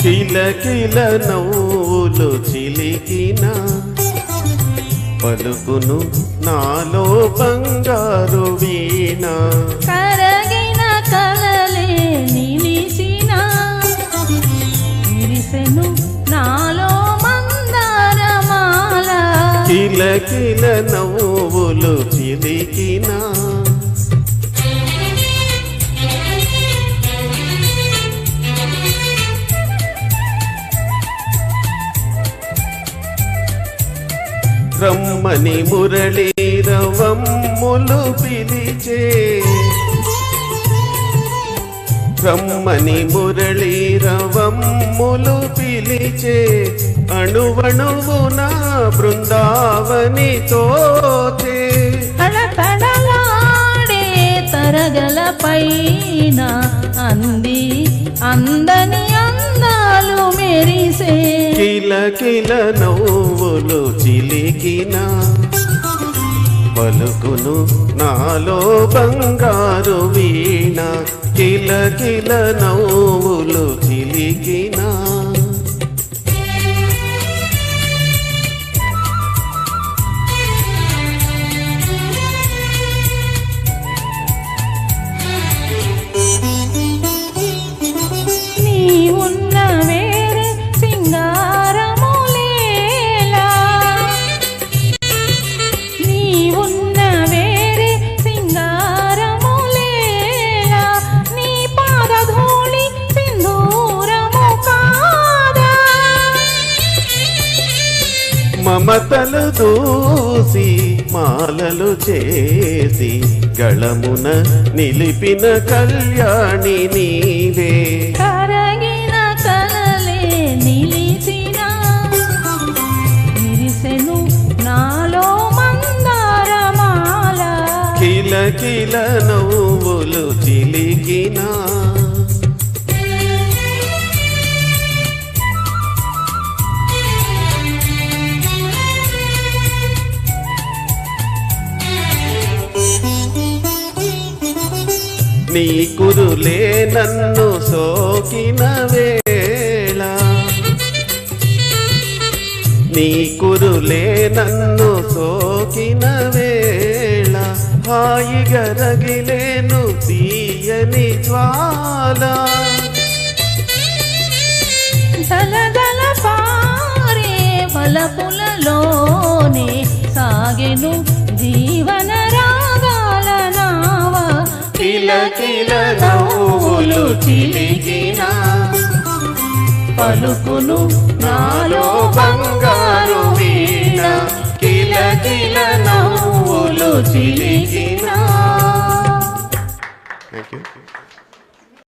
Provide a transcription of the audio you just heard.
కిలకిల నవ్వులు చిలికిన పలుకును నాలో బంగారు వీణ కరగిన కలలే నిలిచిన విరిసెను నాలో మందారమాల కిలకిల నవ్వులు చిలికిన రమ్మని మురళీరవమ్ములు పిలిచే రమ్మని మురళీరవమ్ములు పిలిచే అణువణువున బృందావని తోచే తడతడలాడే తరగల పైన అంది అందని అందాలు మెరిసే కిలకిల నవ్వులు చిలికిన పలుకును నాలో బంగారు వీణ కిలకిల నవ్వులు చిలికిన మమతలు దూసి మాలలు చేసి గళమున నిలిపిన కళ్యాణి నీవే కరగిన కలలే నిలిచిన విరిసెను నాలో మందారమాల కిలకిల నవ్వులు చిలికిన నీ కురులే నన్ను సోకిన వేళ నీ కురులే నన్ను సోకిన వేళ హాయిగా రగిలేను తీయని జ్వాల దలదల పారే వలపులలోనే సాగెను జీవన రాగాల నావా కిలకిల నవ్వులు చిలికిన పలుకును నాలో బంగారు వీణ కిలకిల నవ్వులు చిలికిన